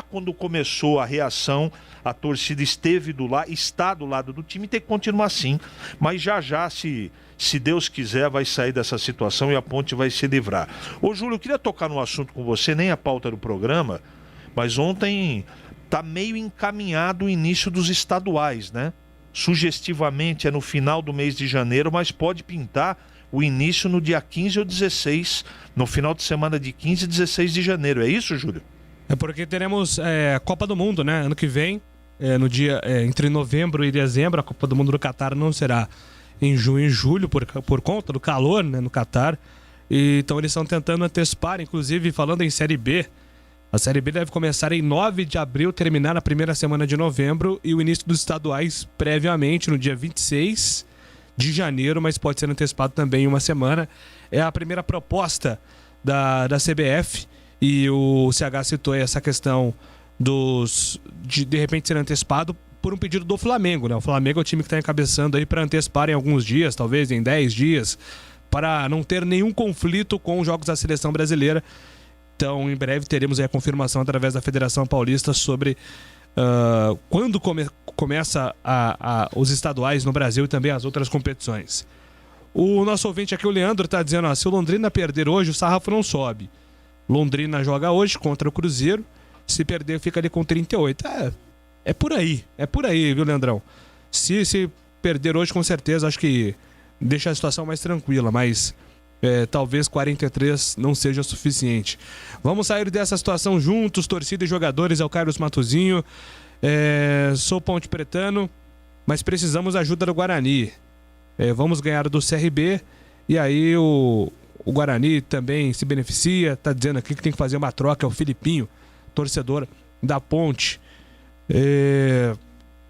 Quando começou a reação, a torcida está do lado do time e tem que continuar assim. Mas já, se Deus quiser, vai sair dessa situação e a Ponte vai se livrar. Ô, Júlio, eu queria tocar no assunto com você, nem a pauta do programa, mas ontem tá meio encaminhado o início dos estaduais, né? Sugestivamente é no final do mês de janeiro, mas pode pintar o início no dia 15 ou 16, no final de semana de 15 e 16 de janeiro. É isso, Júlio? É porque teremos a Copa do Mundo, né? Ano que vem, no dia entre novembro e dezembro, a Copa do Mundo do Catar não será em junho e julho por conta do calor, né, no Catar. Então eles estão tentando antecipar, inclusive falando em Série B. A Série B deve começar em 9 de abril, terminar na primeira semana de novembro e o início dos estaduais previamente no dia 26 de janeiro, mas pode ser antecipado também em uma semana. É a primeira proposta da CBF. E o CH citou essa questão de repente ser antecipado por um pedido do Flamengo, né? O Flamengo é o time que está encabeçando aí para antecipar em alguns dias, talvez em 10 dias, para não ter nenhum conflito com os jogos da seleção brasileira. Então, em breve teremos aí a confirmação através da Federação Paulista sobre quando começa os estaduais no Brasil e também as outras competições. O nosso ouvinte aqui, o Leandro, está dizendo, se o Londrina perder hoje, o sarrafo não sobe. Londrina joga hoje contra o Cruzeiro. Se perder, fica ali com 38. É por aí, viu, Leandrão? Se perder hoje, com certeza, acho que deixa a situação mais tranquila, mas talvez 43 não seja suficiente. Vamos sair dessa situação juntos, torcida e jogadores. É o Carlos Matozinho. Sou Ponte Pretano, mas precisamos da ajuda do Guarani. Vamos ganhar do CRB e aí o Guarani também se beneficia. Tá dizendo aqui que tem que fazer uma troca. É o Filipinho, torcedor da Ponte.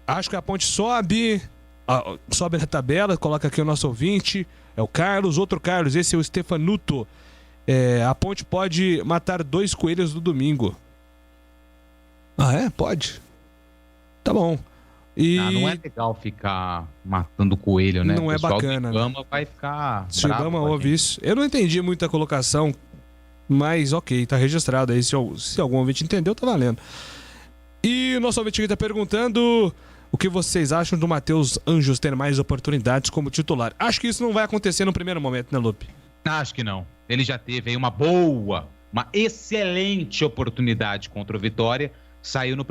Acho que a Ponte sobe na tabela. Coloca aqui o nosso ouvinte. É o Carlos, outro Carlos. Esse é o Stefanuto. A Ponte pode matar 2 coelhos no domingo. Pode. Tá bom. Não é legal ficar matando coelho, né? Não é bacana. O Ibama vai ficar se o Ibama ouve isso. Eu não entendi muito a colocação, mas ok, tá registrado aí. Se algum ouvinte entendeu, tá valendo. E o nosso ouvinte aqui tá perguntando o que vocês acham do Matheus Anjos ter mais oportunidades como titular. Acho que isso não vai acontecer no primeiro momento, né, Lupe? Acho que não. Ele já teve aí uma excelente oportunidade contra o Vitória. Saiu no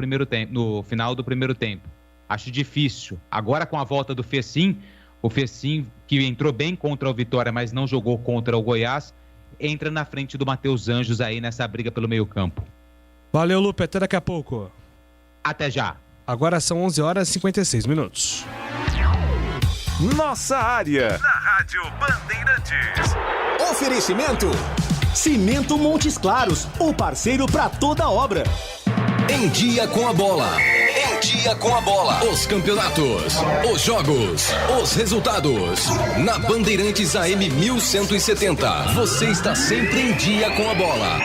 final do primeiro tempo. Acho difícil. Agora com a volta do Fecim, o Fecim, que entrou bem contra o Vitória, mas não jogou contra o Goiás, entra na frente do Matheus Anjos aí nessa briga pelo meio-campo. Valeu, Lupe. Até daqui a pouco. Até já. Agora são 11 horas e 56 minutos. Nossa área. Na Rádio Bandeirantes. Oferecimento. Cimento Montes Claros, o parceiro para toda obra. Em dia com a bola. Em dia com a bola. Os campeonatos, os jogos, os resultados. Na Bandeirantes AM 1170. Você está sempre em dia com a bola.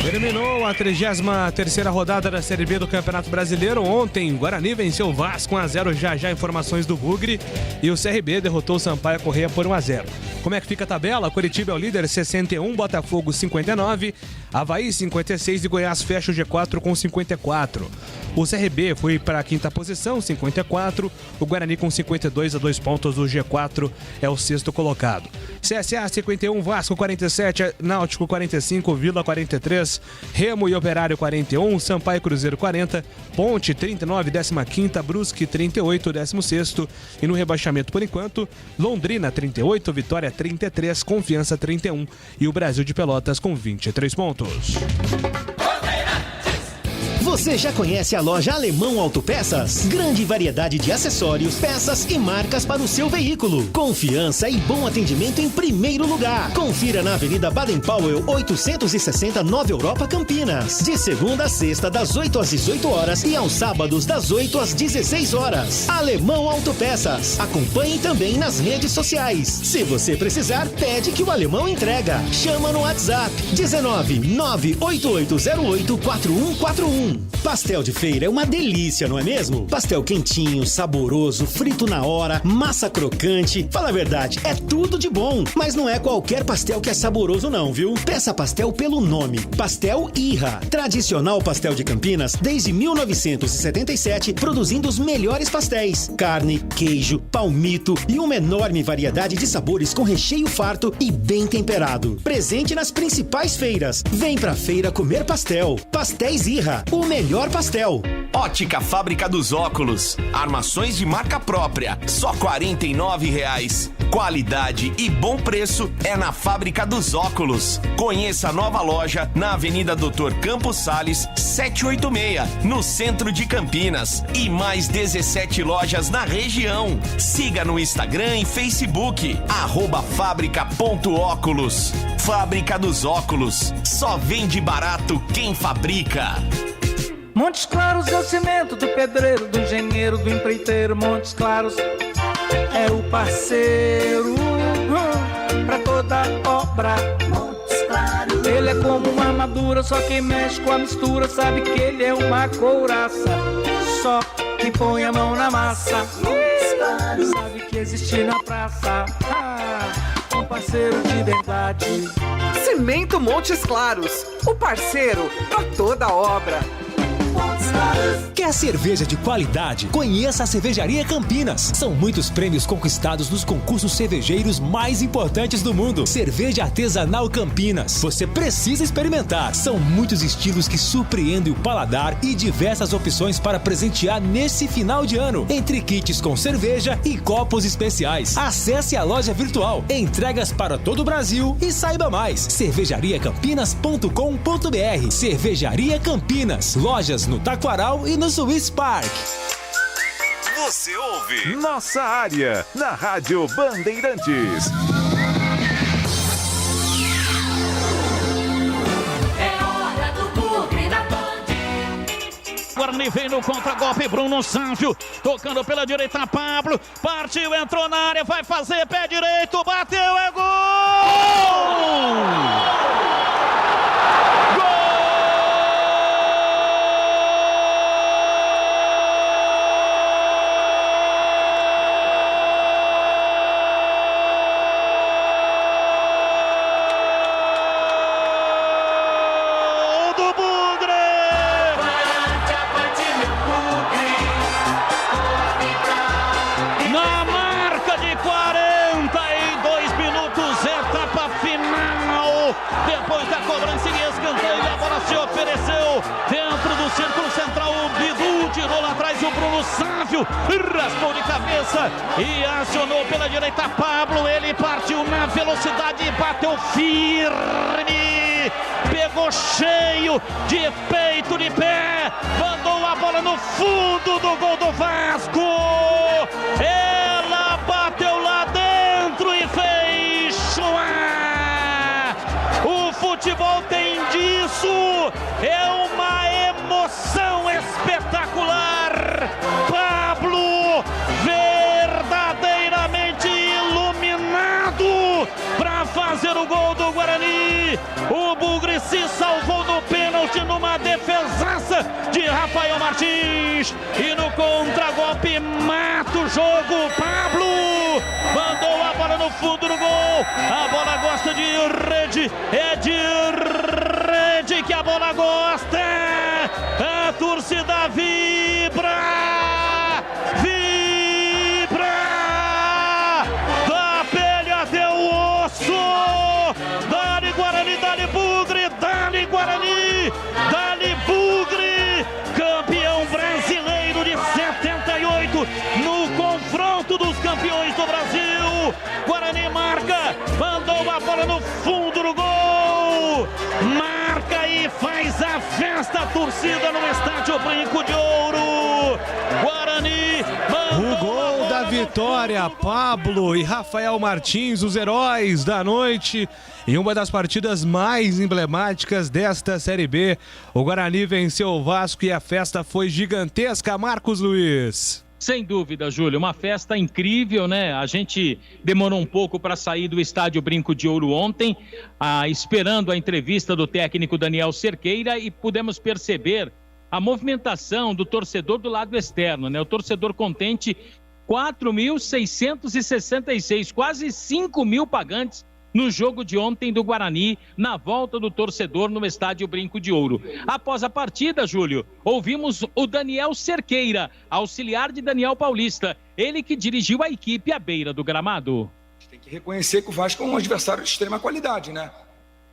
Terminou a 33ª rodada da Série B do Campeonato Brasileiro. Ontem, Guarani venceu o Vasco 1-0, já informações do Bugre. E o CRB derrotou o Sampaio Corrêa por 1-0. Como é que fica a tabela? Curitiba é o líder, 61, Botafogo 59, Avaí 56 e Goiás fecha o G4 com 54. O CRB foi para a 5ª posição, 54. O Guarani com 52 a 2 pontos do G4 é o 6º colocado. CSA 51, Vasco 47, Náutico 45, Vila 43, Remo e Operário 41, Sampaio e Cruzeiro 40, Ponte 39, 15ª, Brusque 38, 16º. E no rebaixamento por enquanto, Londrina 38, Vitória 33, Confiança 31 e o Brasil de Pelotas com 23 pontos. Você já conhece a loja Alemão Autopeças? Grande variedade de acessórios, peças e marcas para o seu veículo. Confiança e bom atendimento em primeiro lugar. Confira na Avenida Baden-Powell, 860, Nova Europa, Campinas. De segunda a sexta, das 8 às 18 horas e aos sábados, das 8 às 16 horas. Alemão Autopeças. Acompanhe também nas redes sociais. Se você precisar, pede que o Alemão entrega. Chama no WhatsApp 19 98808 4141. Pastel de feira é uma delícia, não é mesmo? Pastel quentinho, saboroso, frito na hora, massa crocante. Fala a verdade, é tudo de bom. Mas não é qualquer pastel que é saboroso não, viu? Peça pastel pelo nome. Pastel Irra. Tradicional pastel de Campinas desde 1977, produzindo os melhores pastéis. Carne, queijo, palmito e uma enorme variedade de sabores com recheio farto e bem temperado. Presente nas principais feiras. Vem pra feira comer pastel. Pastéis Irra, o melhor pastel. Ótica Fábrica dos Óculos. Armações de marca própria, só R$ 49,00. Qualidade e bom preço é na Fábrica dos Óculos. Conheça a nova loja na Avenida Dr. Campos Sales, 786, no centro de Campinas. E mais 17 lojas na região. Siga no Instagram e Facebook, @fábrica.óculos. Fábrica dos Óculos. Só vende barato quem fabrica. Montes Claros é o cimento do pedreiro, do engenheiro, do empreiteiro. Montes Claros é o parceiro pra toda obra. Montes Claros. Ele é como uma armadura, só quem mexe com a mistura sabe que ele é uma couraça. Só quem põe a mão na massa Montes Claros sabe que existe na praça um parceiro de verdade. Cimento Montes Claros, o parceiro pra toda obra. Quer cerveja de qualidade? Conheça a Cervejaria Campinas. São muitos prêmios conquistados nos concursos cervejeiros mais importantes do mundo. Cerveja Artesanal Campinas. Você precisa experimentar. São muitos estilos que surpreendem o paladar e diversas opções para presentear nesse final de ano. Entre kits com cerveja e copos especiais. Acesse a loja virtual. Entregas para todo o Brasil e saiba mais. cervejariacampinas.com.br. Cervejaria Campinas. Lojas no Taquaral e no Swiss Park. Você ouve Nossa Área na Rádio Bandeirantes. É hora do Bugre da Band. Guarani vem no contra-golpe, Bruno Sávio tocando pela direita, Pablo partiu, entrou na área, vai fazer pé direito, bateu, é gol! Depois da cobrança e escanteio, a bola se ofereceu dentro do círculo central. O Bidu tirou lá atrás, o Bruno Sávio raspou de cabeça e acionou pela direita Pablo. Ele partiu na velocidade e bateu firme, pegou cheio de peito, de pé, mandou a bola no fundo do gol do Vasco. Ela bateu lá dentro e fez chuar. O futebol tem disso, é uma emoção espetacular. Pablo, verdadeiramente iluminado para fazer o gol do Guarani. O Bugre se salvou no pênalti numa defesaça de Rafael Martins. E no contra-golpe mata o jogo. Pablo mandou a bola no fundo do gol. A bola gosta de rede, é de rede que a bola gosta. A torcida vibra, vibra, da pele até o osso. Dali Guarani, dali Bugre, dali Guarani, dali Bugre, campeão brasileiro de 78 no confronto dos campeões do Brasil. Guarani marca, mandou a bola no fundo do gol, marca e faz a festa, a torcida no estádio Brinco de Ouro. Guarani mandou o gol da vitória, Pablo e Rafael Martins, os heróis da noite. Em uma das partidas mais emblemáticas desta Série B, o Guarani venceu o Vasco e a festa foi gigantesca. Marcos Luiz. Sem dúvida, Júlio, uma festa incrível, né? A gente demorou um pouco para sair do estádio Brinco de Ouro ontem, esperando a entrevista do técnico Daniel Cerqueira, e pudemos perceber a movimentação do torcedor do lado externo, né? O torcedor contente, 4.666, quase 5 mil pagantes no jogo de ontem do Guarani, na volta do torcedor no estádio Brinco de Ouro. Após a partida, Júlio, ouvimos o Daniel Cerqueira, auxiliar de Daniel Paulista, ele que dirigiu a equipe à beira do gramado. Tem que reconhecer que o Vasco é um adversário de extrema qualidade, né?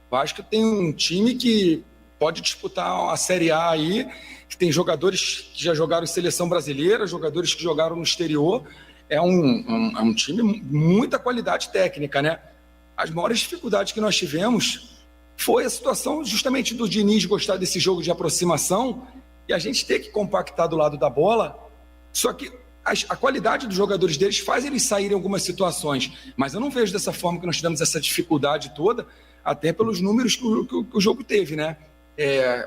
O Vasco tem um time que pode disputar a Série A aí, que tem jogadores que já jogaram em seleção brasileira, jogadores que jogaram no exterior. É um time muita qualidade técnica, né? As maiores dificuldades que nós tivemos foi a situação justamente do Diniz gostar desse jogo de aproximação e a gente ter que compactar do lado da bola. Só que a qualidade dos jogadores deles faz eles saírem em algumas situações. Mas eu não vejo dessa forma que nós tivemos essa dificuldade toda, até pelos números que o jogo teve, né?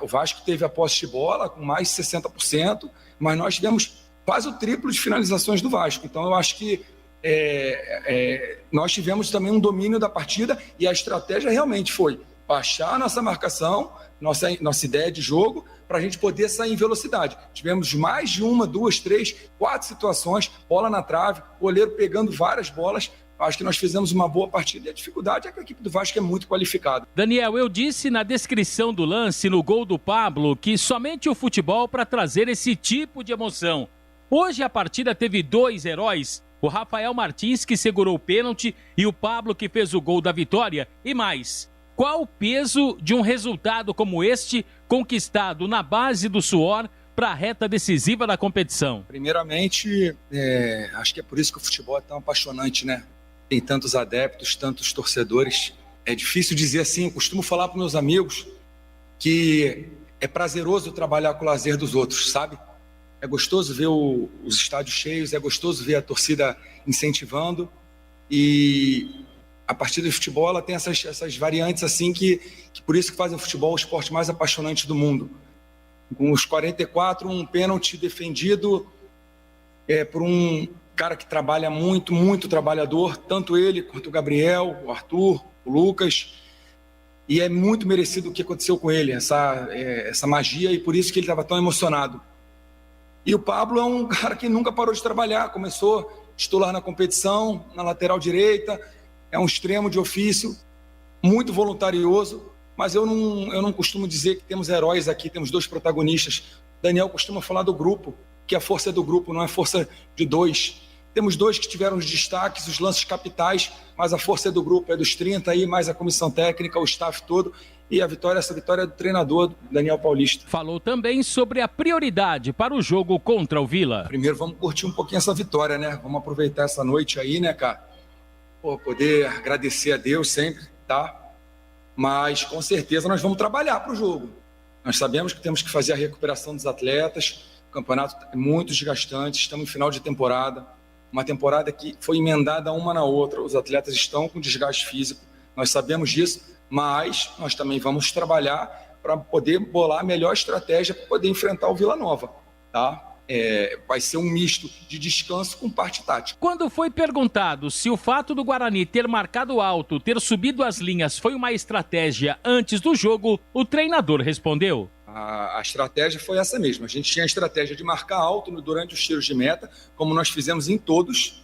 O Vasco teve a posse de bola com mais de 60%, mas nós tivemos quase o triplo de finalizações do Vasco. Então eu acho que nós tivemos também um domínio da partida e a estratégia realmente foi baixar a nossa marcação, nossa ideia de jogo, para a gente poder sair em velocidade. Tivemos mais de 1, 2, 3, 4 situações, bola na trave, goleiro pegando várias bolas. Acho que nós fizemos uma boa partida e a dificuldade é que a equipe do Vasco é muito qualificada. Daniel, eu disse na descrição do lance, no gol do Pablo, que somente o futebol para trazer esse tipo de emoção. Hoje a partida teve 2 heróis, o Rafael Martins, que segurou o pênalti, e o Pablo, que fez o gol da vitória. E mais, qual o peso de um resultado como este, conquistado na base do suor, para a reta decisiva da competição? Primeiramente, acho que é por isso que o futebol é tão apaixonante, né? Tem tantos adeptos, tantos torcedores. É difícil dizer assim, eu costumo falar para meus amigos que é prazeroso trabalhar com o lazer dos outros, sabe? É gostoso ver os estádios cheios, é gostoso ver a torcida incentivando. E a partida de futebol ela tem essas variantes assim que por isso que fazem o futebol o esporte mais apaixonante do mundo. Com os 44, um pênalti defendido por um cara que trabalha muito, muito trabalhador, tanto ele quanto o Gabriel, o Arthur, o Lucas. E é muito merecido o que aconteceu com ele, essa magia, e por isso que ele estava tão emocionado. E o Pablo é um cara que nunca parou de trabalhar, começou titular na competição, na lateral direita, é um extremo de ofício, muito voluntarioso, mas eu não costumo dizer que temos heróis aqui, temos 2 protagonistas. Daniel costuma falar do grupo, que a força é do grupo, não é força de 2. Temos 2 que tiveram os destaques, os lances capitais, mas a força é do grupo, é dos 30 aí, mais a comissão técnica, o staff todo. E essa vitória é do treinador, Daniel Paulista. Falou também sobre a prioridade para o jogo contra o Vila. Primeiro vamos curtir um pouquinho essa vitória, né? Vamos aproveitar essa noite aí, né, cara? Poder agradecer a Deus sempre, tá? Mas com certeza nós vamos trabalhar para o jogo. Nós sabemos que temos que fazer a recuperação dos atletas. O campeonato é muito desgastante, estamos em final de temporada. Uma temporada que foi emendada uma na outra. Os atletas estão com desgaste físico. Nós sabemos disso. Mas nós também vamos trabalhar para poder bolar a melhor estratégia para poder enfrentar o Vila Nova, tá? Vai ser um misto de descanso com parte tática. Quando foi perguntado se o fato do Guarani ter marcado alto, ter subido as linhas, foi uma estratégia antes do jogo, o treinador respondeu. A estratégia foi essa mesma. A gente tinha a estratégia de marcar alto durante os tiros de meta, como nós fizemos em todos.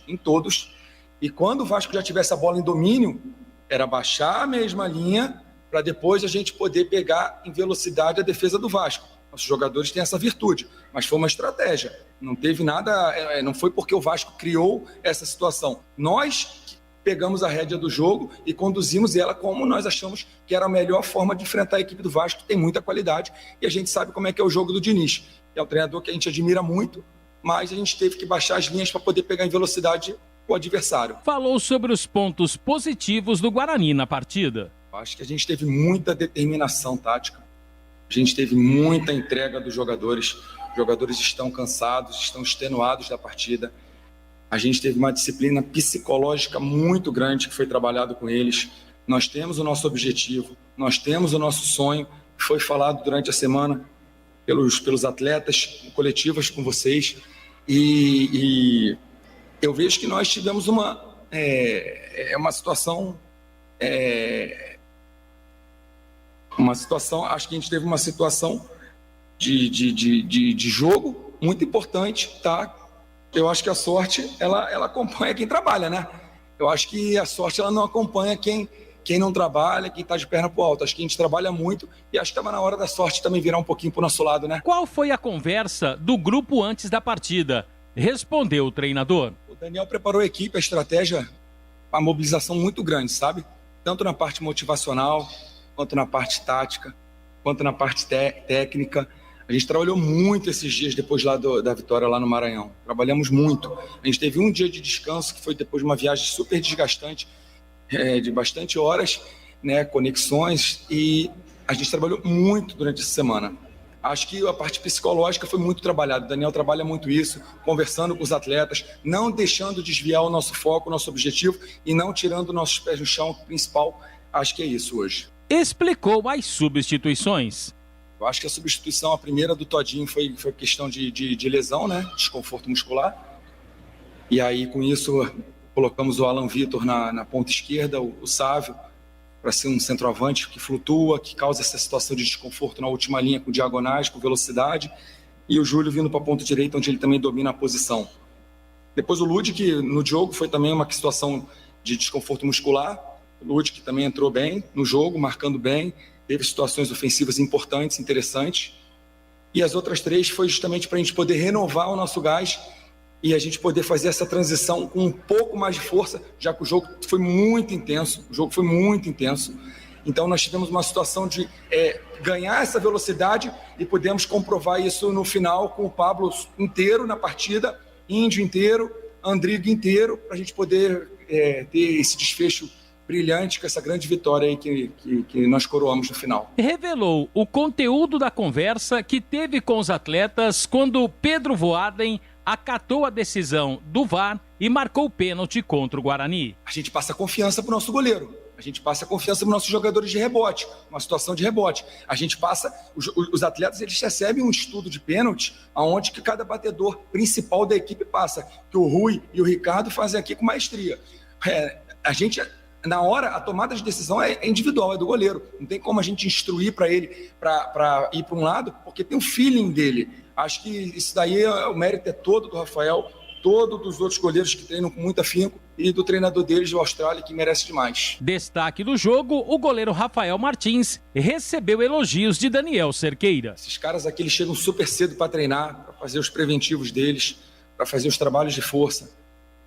E quando o Vasco já tivesse a bola em domínio, era baixar a mesma linha para depois a gente poder pegar em velocidade a defesa do Vasco. Nossos jogadores têm essa virtude, mas foi uma estratégia. Não teve nada, não foi porque o Vasco criou essa situação. Nós pegamos a rédea do jogo e conduzimos ela como nós achamos que era a melhor forma de enfrentar a equipe do Vasco, que tem muita qualidade, e a gente sabe como é que é o jogo do Diniz. É um treinador que a gente admira muito, mas a gente teve que baixar as linhas para poder pegar em velocidade o adversário. Falou sobre os pontos positivos do Guarani na partida. Acho que a gente teve muita determinação tática, a gente teve muita entrega dos jogadores. Os jogadores estão cansados, estão extenuados da partida. A gente teve uma disciplina psicológica muito grande que foi trabalhado com eles. Nós temos o nosso objetivo, nós temos o nosso sonho, que foi falado durante a semana pelos atletas, coletivas com vocês. E eu vejo que nós tivemos uma situação, acho que a gente teve uma situação de jogo, muito importante, tá? Eu acho que a sorte, ela acompanha quem trabalha, né? Eu acho que a sorte, ela não acompanha quem não trabalha, quem está de perna pro alto. Acho que a gente trabalha muito e acho que estava na hora da sorte também virar um pouquinho pro nosso lado, né? Qual foi a conversa do grupo antes da partida? Respondeu o treinador. O Daniel preparou a equipe, a estratégia, a mobilização muito grande, sabe? Tanto na parte motivacional, quanto na parte tática, quanto na parte técnica. A gente trabalhou muito esses dias depois lá da vitória lá no Maranhão. Trabalhamos muito. A gente teve um dia de descanso, que foi depois de uma viagem super desgastante, de bastante horas, né, conexões, e a gente trabalhou muito durante essa semana. Acho que a parte psicológica foi muito trabalhada. O Daniel trabalha muito isso, conversando com os atletas, não deixando desviar o nosso foco, o nosso objetivo, e não tirando nossos pés no chão principal. Acho que é isso hoje. Explicou as substituições. Eu acho que a substituição, a primeira do Todinho, foi questão de lesão, né? Desconforto muscular. E aí, com isso, colocamos o Alan Vitor na ponta esquerda, o Sávio, para ser um centroavante que flutua, que causa essa situação de desconforto na última linha, com diagonais, com velocidade. E o Júlio vindo para a ponta direita, onde ele também domina a posição. Depois o Lud, que no jogo foi também uma situação de desconforto muscular. O Lud, que também entrou bem no jogo, marcando bem. Teve situações ofensivas importantes, interessantes. E as outras 3 foi justamente para a gente poder renovar o nosso gás e a gente poder fazer essa transição com um pouco mais de força, já que o jogo foi muito intenso. Então nós tivemos uma situação de ganhar essa velocidade e pudemos comprovar isso no final com o Pablo inteiro na partida, Índio inteiro, Andrigo inteiro, para a gente poder ter esse desfecho brilhante com essa grande vitória aí que nós coroamos no final. Revelou o conteúdo da conversa que teve com os atletas quando Pedro Voaden acatou a decisão do VAR e marcou o pênalti contra o Guarani. A gente passa confiança para o nosso goleiro. A gente passa confiança para os nossos jogadores de rebote, uma situação de rebote. A gente passa, os atletas, eles recebem um estudo de pênalti onde que cada batedor principal da equipe passa, que o Rui e o Ricardo fazem aqui com maestria. A gente, na hora, a tomada de decisão é individual, é do goleiro. Não tem como a gente instruir para ele para ir para um lado, porque tem o feeling dele. Acho que isso daí, o mérito é todo do Rafael, todo dos outros goleiros que treinam com muito afinco e do treinador deles, do Austrália, que merece demais. Destaque do jogo, o goleiro Rafael Martins recebeu elogios de Daniel Cerqueira. Esses caras aqui, eles chegam super cedo para treinar, para fazer os preventivos deles, para fazer os trabalhos de força.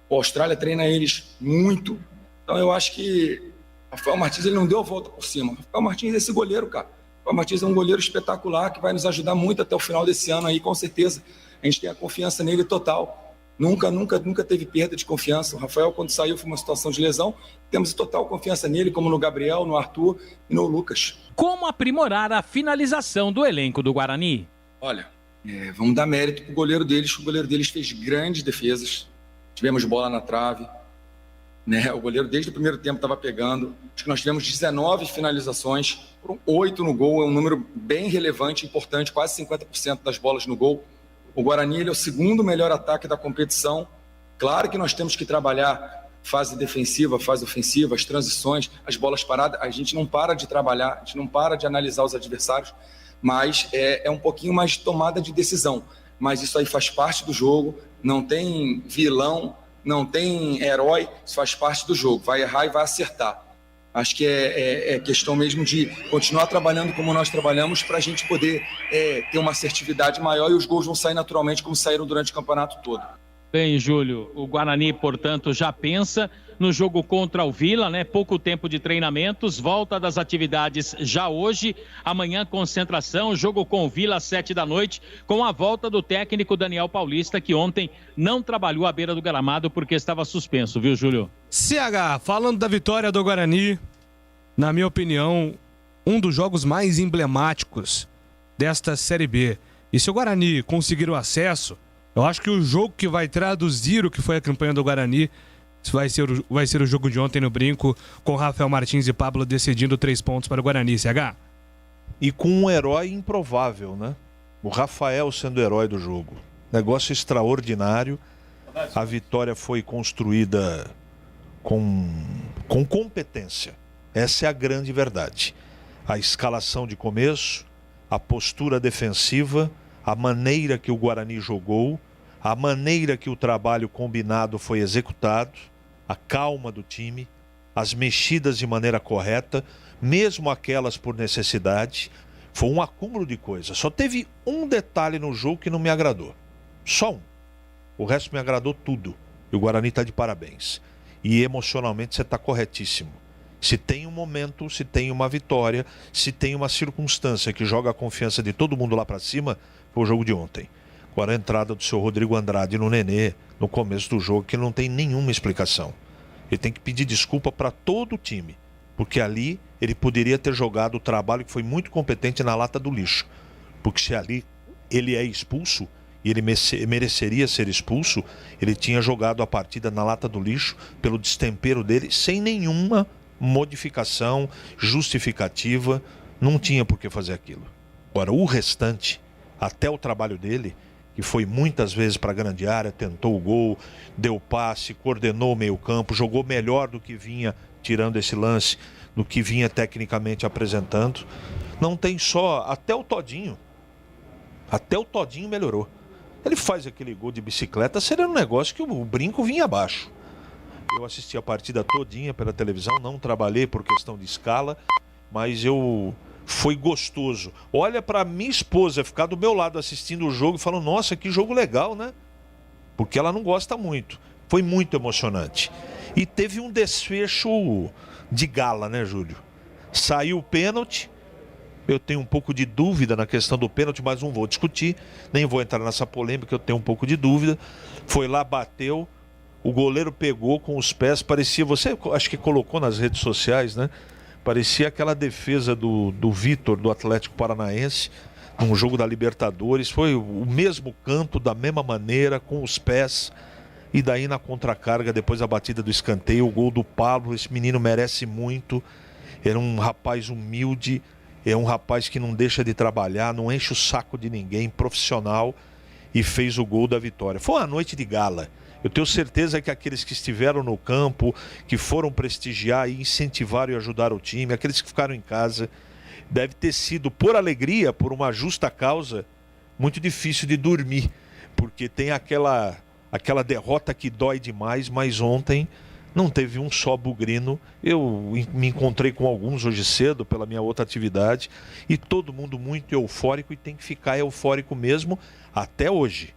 O Austrália treina eles muito. Então eu acho que o Rafael Martins, ele não deu a volta por cima. O Rafael Martins é esse goleiro, cara. O Rafael Martins é um goleiro espetacular que vai nos ajudar muito até o final desse ano aí, com certeza. A gente tem a confiança nele total. Nunca teve perda de confiança. O Rafael, quando saiu, foi uma situação de lesão. Temos total confiança nele, como no Gabriel, no Arthur e no Lucas. Como aprimorar a finalização do elenco do Guarani? Olha, vamos dar mérito pro goleiro deles. O goleiro deles fez grandes defesas. Tivemos bola na trave. Né? O goleiro, desde o primeiro tempo, estava pegando. Acho que nós tivemos 19 finalizações, foram 8 no gol. É um número bem relevante, importante, quase 50% das bolas no gol. O Guarani, ele é o segundo melhor ataque da competição. Claro que nós temos que trabalhar fase defensiva, fase ofensiva, as transições, as bolas paradas. A gente não para de trabalhar, a gente não para de analisar os adversários, mas é um pouquinho mais de tomada de decisão. Mas isso aí faz parte do jogo, não tem vilão, não tem herói, isso faz parte do jogo. Vai errar e vai acertar. Acho que é questão mesmo de continuar trabalhando como nós trabalhamos para a gente poder ter uma assertividade maior e os gols vão sair naturalmente como saíram durante o campeonato todo. Bem, Júlio, o Guarani, portanto, já pensa no jogo contra o Vila, né? Pouco tempo de treinamentos, volta das atividades já hoje, amanhã concentração, jogo com o Vila às 7h, com a volta do técnico Daniel Paulista, que ontem não trabalhou à beira do gramado porque estava suspenso, viu, Júlio? CH, falando da vitória do Guarani, na minha opinião, um dos jogos mais emblemáticos desta Série B. E se o Guarani conseguir o acesso, eu acho que o jogo que vai traduzir o que foi a campanha do Guarani vai ser o jogo de ontem no Brinco, com Rafael Martins e Pablo decidindo 3 pontos para o Guarani, CH. E com um herói improvável, né? O Rafael sendo o herói do jogo. Negócio extraordinário. A vitória foi construída com competência. Essa é a grande verdade. A escalação de começo, a postura defensiva, a maneira que o Guarani jogou, a maneira que o trabalho combinado foi executado, a calma do time, as mexidas de maneira correta, mesmo aquelas por necessidade. Foi um acúmulo de coisas. Só teve um detalhe no jogo que não me agradou. Só um. O resto me agradou tudo. E o Guarani está de parabéns. E emocionalmente você está corretíssimo. Se tem um momento, se tem uma vitória, se tem uma circunstância que joga a confiança de todo mundo lá para cima, foi o jogo de ontem. Agora a entrada do seu Rodrigo Andrade no Nenê, no começo do jogo, que não tem nenhuma explicação. Ele tem que pedir desculpa para todo o time, porque ali ele poderia ter jogado o trabalho que foi muito competente na lata do lixo. Porque se ali ele é expulso, e ele mereceria ser expulso, ele tinha jogado a partida na lata do lixo pelo destempero dele, sem nenhuma modificação, justificativa, não tinha por que fazer aquilo. Agora, o restante, até o trabalho dele, que foi muitas vezes para a grande área, tentou o gol, deu passe, coordenou o meio-campo, jogou melhor do que vinha, tirando esse lance, do que vinha tecnicamente apresentando. Não tem só, até o Todinho melhorou. Ele faz aquele gol de bicicleta, seria um negócio que o brinco vinha abaixo. Eu assisti a partida todinha pela televisão, não trabalhei por questão de escala, mas foi gostoso. Olha para minha esposa ficar do meu lado assistindo o jogo e falando, nossa, que jogo legal, né? Porque ela não gosta muito. Foi muito emocionante. E teve um desfecho de gala, né, Júlio? Saiu o pênalti. Eu tenho um pouco de dúvida na questão do pênalti, mas não vou discutir. Nem vou entrar nessa polêmica, eu tenho um pouco de dúvida. Foi lá, bateu. O goleiro pegou com os pés, parecia, você acho que colocou nas redes sociais, né? Parecia aquela defesa do Vitor, do Atlético Paranaense, num jogo da Libertadores. Foi o mesmo canto, da mesma maneira, com os pés. E daí na contracarga, depois da batida do escanteio, o gol do Pablo. Esse menino merece muito. Era um rapaz humilde, é um rapaz que não deixa de trabalhar, não enche o saco de ninguém, profissional, e fez o gol da vitória. Foi uma noite de gala. Eu tenho certeza que aqueles que estiveram no campo, que foram prestigiar e incentivaram e ajudar o time, aqueles que ficaram em casa, deve ter sido, por alegria, por uma justa causa, muito difícil de dormir, porque tem aquela derrota que dói demais, mas ontem não teve um só bugrino. Eu me encontrei com alguns hoje cedo pela minha outra atividade e todo mundo muito eufórico, e tem que ficar eufórico mesmo até hoje.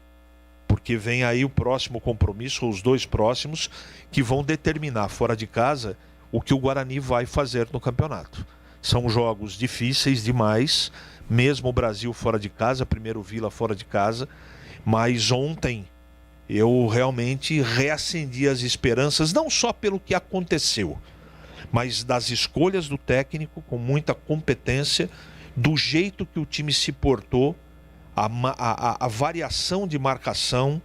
Porque vem aí o próximo compromisso, ou os dois próximos, que vão determinar fora de casa o que o Guarani vai fazer no campeonato. São jogos difíceis demais, mesmo o Brasil fora de casa, primeiro Vila fora de casa, mas ontem eu realmente reacendi as esperanças, não só pelo que aconteceu, mas das escolhas do técnico com muita competência, do jeito que o time se portou, a variação de marcação,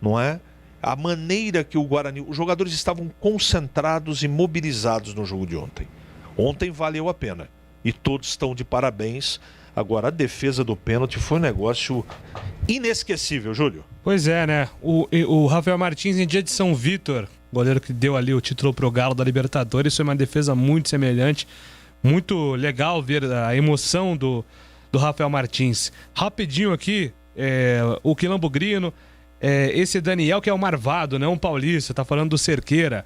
não é? A maneira que o Guarani... Os jogadores estavam concentrados e mobilizados no jogo de ontem. Ontem valeu a pena. E todos estão de parabéns. Agora, a defesa do pênalti foi um negócio inesquecível, Júlio. Pois é, né? O Rafael Martins, em dia de São Vítor, goleiro que deu ali o título pro Galo da Libertadores, foi uma defesa muito semelhante. Muito legal ver a emoção do Rafael Martins. Rapidinho aqui, o Quilombo Grino, esse Daniel que é o Marvado, né? Um paulista, tá falando do Cerqueira.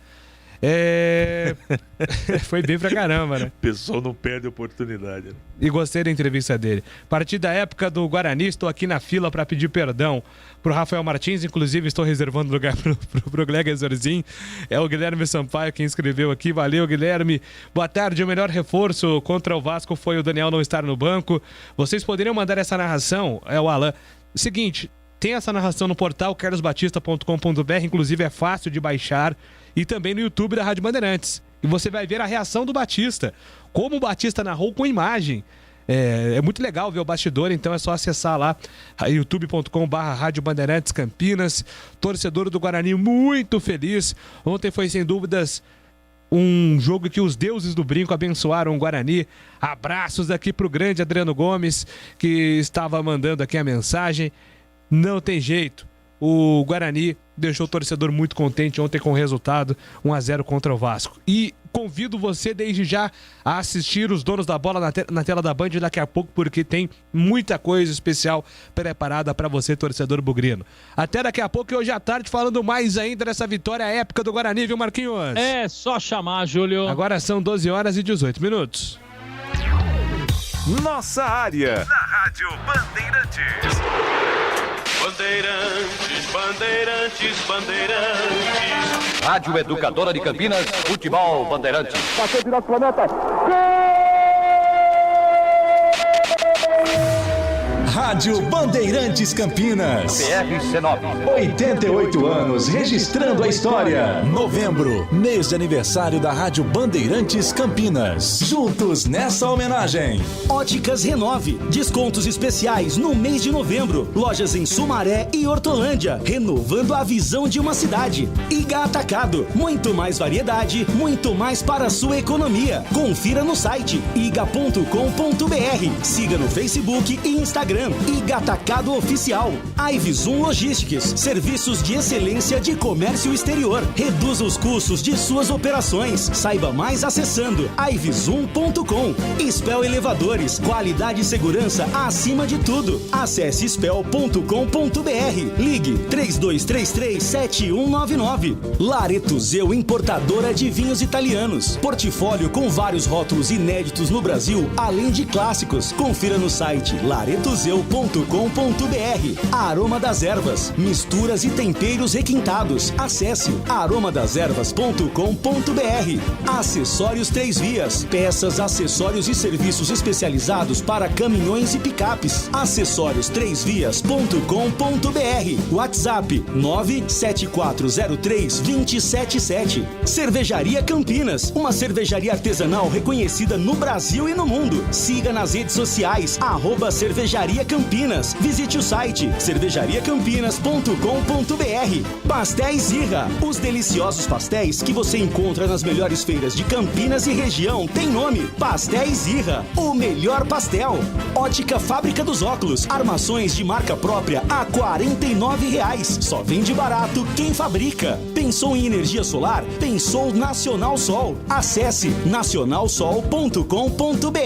Foi bem pra caramba, né? O pessoal não perde a oportunidade. E gostei da entrevista dele. A partir da época do Guarani, estou aqui na fila para pedir perdão pro Rafael Martins. Inclusive, estou reservando lugar pro Glega Zorzin. É o Guilherme Sampaio quem escreveu aqui. Valeu, Guilherme. Boa tarde. O melhor reforço contra o Vasco foi o Daniel não estar no banco. Vocês poderiam mandar essa narração? É o Alan. Seguinte, tem essa narração no portal carlosbatista.com.br. Inclusive, é fácil de baixar. E também no YouTube da Rádio Bandeirantes. E você vai ver a reação do Batista. Como o Batista narrou com imagem. É muito legal ver o bastidor, então é só acessar lá youtube.com/Rádio Bandeirantes Campinas. Torcedor do Guarani muito feliz. Ontem foi, sem dúvidas, um jogo que os deuses do brinco abençoaram o Guarani. Abraços aqui pro grande Adriano Gomes, que estava mandando aqui a mensagem. Não tem jeito. O Guarani deixou o torcedor muito contente ontem com o resultado 1-0 contra o Vasco. E convido você desde já a assistir os Donos da Bola na tela da Band daqui a pouco, porque tem muita coisa especial preparada para você, torcedor bugrino. Até daqui a pouco e hoje à tarde falando mais ainda dessa vitória épica do Guarani, viu, Marquinhos? É só chamar, Júlio. Agora são 12 horas e 18 minutos. Nossa área, na Rádio Bandeirantes. Bandeirantes, Bandeirantes, Bandeirantes. Rádio Educadora de Campinas, Futebol Bandeirantes. Passou direto pro planeta. Rádio Bandeirantes Campinas. PRC9. 88 anos, registrando a história. Novembro, mês de aniversário da Rádio Bandeirantes Campinas. Juntos nessa homenagem. Óticas Renove. Descontos especiais no mês de novembro. Lojas em Sumaré e Hortolândia. Renovando a visão de uma cidade. Iga Atacado. Muito mais variedade, muito mais para a sua economia. Confira no site iga.com.br. Siga no Facebook e Instagram. Iga Atacado Oficial. Ivisum Logistics. Serviços de excelência de comércio exterior. Reduza os custos de suas operações. Saiba mais acessando ivisum.com. Spell Elevadores. Qualidade e segurança acima de tudo. Acesse spell.com.br. Ligue 3233-7199. Laretuzeu Importadora de Vinhos Italianos. Portfólio com vários rótulos inéditos no Brasil, além de clássicos. Confira no site laretuzeu.com.br. Aroma das Ervas, misturas e temperos requintados. Acesse aromadeservas.com.br. Acessórios 3 Vias, peças, acessórios e serviços especializados para caminhões e picapes. Acessórios3vias.com.br. WhatsApp 97403-277. Cervejaria Campinas, uma cervejaria artesanal reconhecida no Brasil e no mundo. Siga nas redes sociais @Cervejaria Campinas. Visite o site cervejariacampinas.com.br. Pastéis Irra. Os deliciosos pastéis que você encontra nas melhores feiras de Campinas e região tem nome: Pastéis Irra. O melhor pastel. Ótica Fábrica dos Óculos. Armações de marca própria a R$ 49,00. Só vende barato quem fabrica. Pensou em energia solar? Pensou Nacional Sol. Acesse nacionalsol.com.br.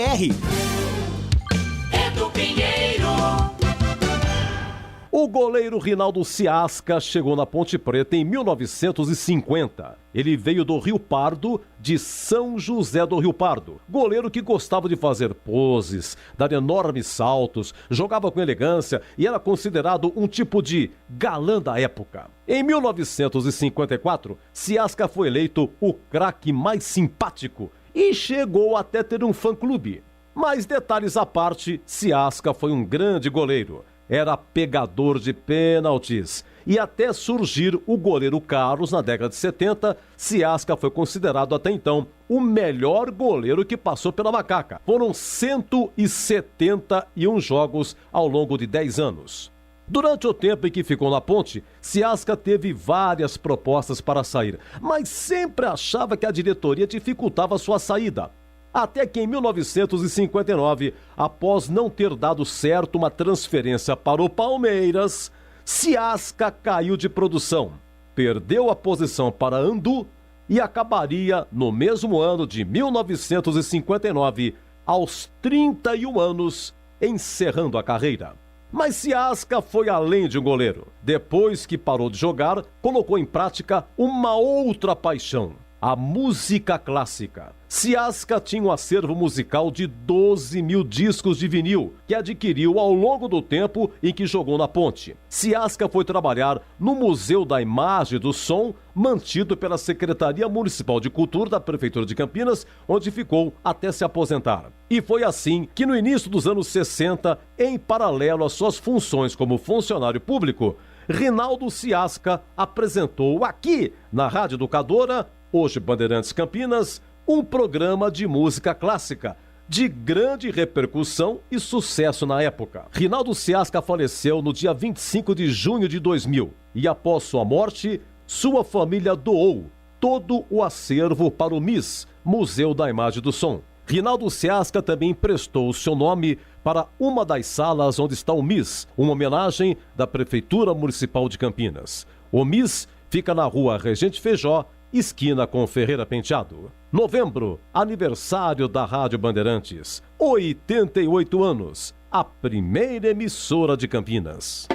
O goleiro Rinaldo Ciasca chegou na Ponte Preta em 1950. Ele veio do Rio Pardo, de São José do Rio Pardo. Goleiro que gostava de fazer poses, dar enormes saltos, jogava com elegância e era considerado um tipo de galã da época. Em 1954, Ciasca foi eleito o craque mais simpático e chegou até ter um fã-clube. Mas detalhes à parte, Ciasca foi um grande goleiro. Era pegador de pênaltis. E até surgir o goleiro Carlos na década de 70, Ciasca foi considerado até então o melhor goleiro que passou pela Macaca. Foram 171 jogos ao longo de 10 anos. Durante o tempo em que ficou na Ponte, Ciasca teve várias propostas para sair, mas sempre achava que a diretoria dificultava sua saída. Até que em 1959, após não ter dado certo uma transferência para o Palmeiras, Ciasca caiu de produção, perdeu a posição para Andu e acabaria no mesmo ano de 1959, aos 31 anos, encerrando a carreira. Mas Ciasca foi além de um goleiro. Depois que parou de jogar, colocou em prática uma outra paixão: a música clássica. Ciasca tinha um acervo musical de 12 mil discos de vinil, que adquiriu ao longo do tempo em que jogou na Ponte. Ciasca foi trabalhar no Museu da Imagem e do Som, mantido pela Secretaria Municipal de Cultura da Prefeitura de Campinas, onde ficou até se aposentar. E foi assim que no início dos anos 60, em paralelo às suas funções como funcionário público, Rinaldo Ciasca apresentou aqui na Rádio Educadora, hoje Bandeirantes Campinas, um programa de música clássica de grande repercussão e sucesso na época. Rinaldo Ciasca faleceu no dia 25 de junho de 2000 e após sua morte, sua família doou todo o acervo para o MIS, Museu da Imagem e do Som. Rinaldo Ciasca também emprestou o seu nome para uma das salas onde está o MIS, uma homenagem da Prefeitura Municipal de Campinas. O MIS fica na rua Regente Feijó, esquina com Ferreira Penteado. Novembro, aniversário da Rádio Bandeirantes. 88 anos, a primeira emissora de Campinas.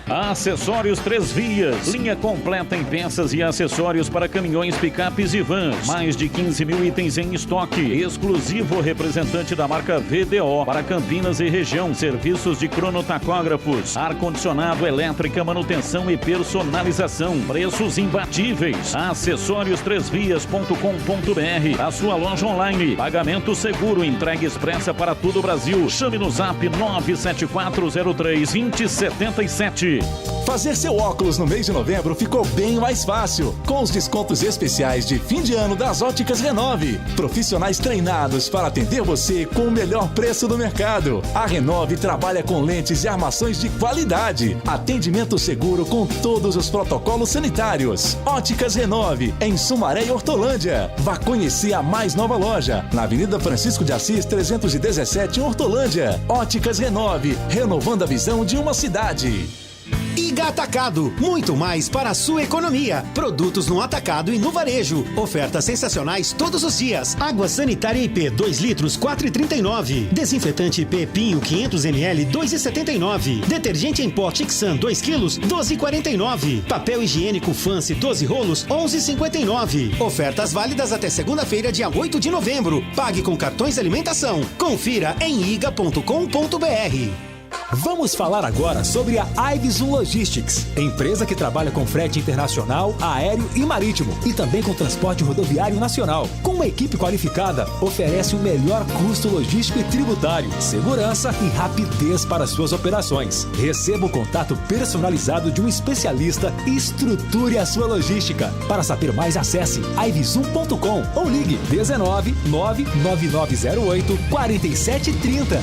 Acessórios Três Vias, linha completa em peças e acessórios para caminhões, picapes e vans. Mais de 15 mil itens em estoque. Exclusivo representante da marca VDO para Campinas e região. Serviços de cronotacógrafos, ar-condicionado, elétrica, manutenção e personalização. Preços imbatíveis. Acessórios3vias.com.br, a sua loja online. Pagamento seguro, entrega expressa para todo o Brasil. Chame no zap 97403-2077. Fazer seu óculos no mês de novembro ficou bem mais fácil, com os descontos especiais de fim de ano das Óticas Renove. Profissionais treinados para atender você com o melhor preço do mercado. A Renove trabalha com lentes e armações de qualidade. Atendimento seguro com todos os protocolos sanitários. Óticas Renove, em Sumaré e Hortolândia. Vá conhecer a mais nova loja, na Avenida Francisco de Assis 317, em Hortolândia. Óticas Renove, renovando a visão de uma cidade. Iga Atacado, muito mais para a sua economia. Produtos no atacado e no varejo. Ofertas sensacionais todos os dias. Água sanitária IP 2 litros 4,39. Desinfetante IP Pinho 500 ml 2,79. Detergente em pó Tixan 2 quilos 12,49. Papel higiênico Fancy 12 rolos 11,59. Ofertas válidas até segunda-feira, dia 8 de novembro. Pague com cartões de alimentação. Confira em iga.com.br. Vamos falar agora sobre a Iveson Logistics, empresa que trabalha com frete internacional, aéreo e marítimo, e também com transporte rodoviário nacional. Com uma equipe qualificada, oferece o melhor custo logístico e tributário, segurança e rapidez para suas operações. Receba o contato personalizado de um especialista e estruture a sua logística. Para saber mais, acesse iveson.com ou ligue 19 99908 4730.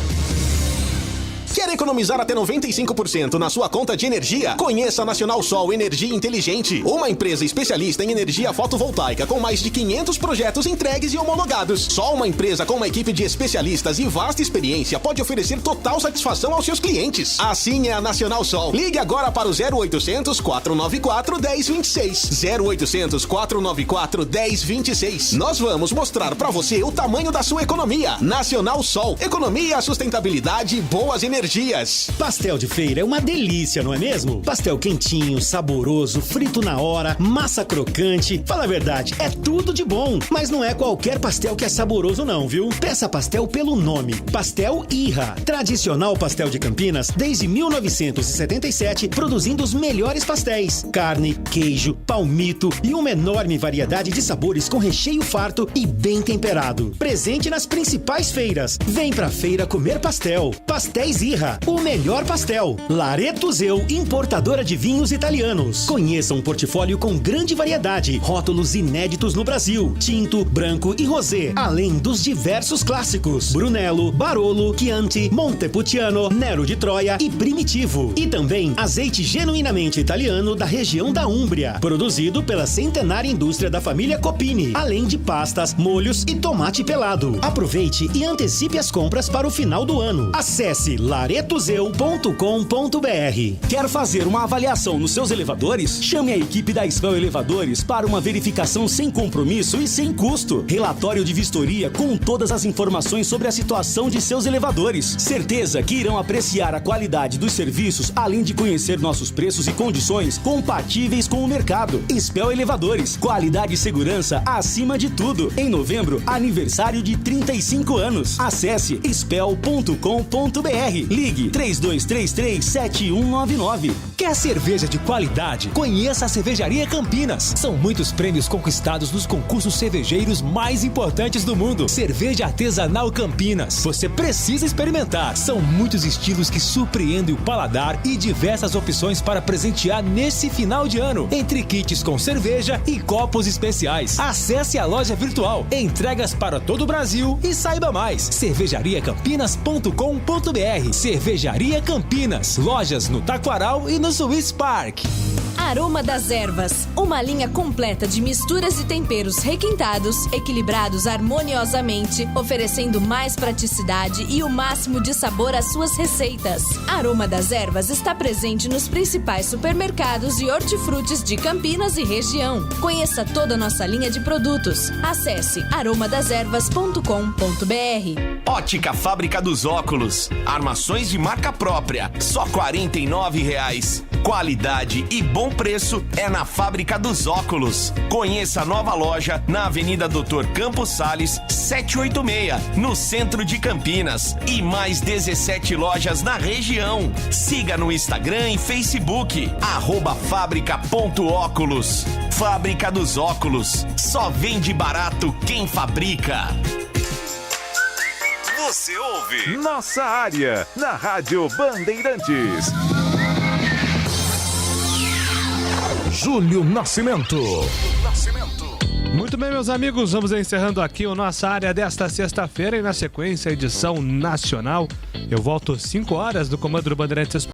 Quer economizar até 95% na sua conta de energia? Conheça a Nacional Sol Energia Inteligente, uma empresa especialista em energia fotovoltaica com mais de 500 projetos entregues e homologados. Só uma empresa com uma equipe de especialistas e vasta experiência pode oferecer total satisfação aos seus clientes. Assim é a Nacional Sol. Ligue agora para o 0800 494 1026. 0800 494 1026. Nós vamos mostrar para você o tamanho da sua economia. Nacional Sol. Economia, sustentabilidade e boas energias. Pastel de feira é uma delícia, não é mesmo? Pastel quentinho, saboroso, frito na hora, massa crocante. Fala a verdade, é tudo de bom. Mas não é qualquer pastel que é saboroso não, viu? Peça pastel pelo nome. Pastel Irra. Tradicional pastel de Campinas desde 1977, produzindo os melhores pastéis. Carne, queijo, palmito e uma enorme variedade de sabores com recheio farto e bem temperado. Presente nas principais feiras. Vem pra feira comer pastel. Pastéis Irra, o melhor pastel. Lareto Zeu, importadora de vinhos italianos. Conheça um portfólio com grande variedade, rótulos inéditos no Brasil, tinto, branco e rosé, além dos diversos clássicos: Brunello, Barolo, Chianti, Montepulciano, Nero de Troia e Primitivo. E também azeite genuinamente italiano da região da Úmbria, produzido pela centenária indústria da família Copini, além de pastas, molhos e tomate pelado. Aproveite e antecipe as compras para o final do ano. Acesse laretozeu.com.br. Quer fazer uma avaliação nos seus elevadores? Chame a equipe da Spell Elevadores para uma verificação sem compromisso e sem custo. Relatório de vistoria com todas as informações sobre a situação de seus elevadores. Certeza que irão apreciar a qualidade dos serviços, além de conhecer nossos preços e condições compatíveis com o mercado. Spell Elevadores, qualidade e segurança acima de tudo. Em novembro, aniversário de 35 anos. Acesse spell.com.br. Ligue 3233-7199. Quer cerveja de qualidade? Conheça a Cervejaria Campinas. São muitos prêmios conquistados nos concursos cervejeiros mais importantes do mundo. Cerveja artesanal Campinas. Você precisa experimentar. São muitos estilos que surpreendem o paladar e diversas opções para presentear nesse final de ano, entre kits com cerveja e copos especiais. Acesse a loja virtual. Entregas para todo o Brasil e saiba mais. cervejariacampinas.com.br. Cervejaria Campinas. Lojas no Taquaral e no Swiss Park. Aroma das Ervas, uma linha completa de misturas e temperos requintados, equilibrados harmoniosamente, oferecendo mais praticidade e o máximo de sabor às suas receitas. Aroma das Ervas está presente nos principais supermercados e hortifrutis de Campinas e região. Conheça toda a nossa linha de produtos. Acesse aromadeservas.com.br. Ótica Fábrica dos Óculos. Armações de marca própria, só R$ 49,00. Qualidade e bom preço é na Fábrica dos Óculos. Conheça a nova loja na Avenida Dr. Campos Sales, 786, no centro de Campinas. E mais 17 lojas na região. Siga no Instagram e Facebook, @fábrica.óculos. Fábrica dos Óculos. Só vende barato quem fabrica. Você ouve Nossa Área, na Rádio Bandeirantes. Júlio Nascimento. Muito bem, meus amigos, vamos encerrando aqui o Nossa Área desta sexta-feira e na sequência a edição nacional. Eu volto às 5 horas do Comando do Bandeirantes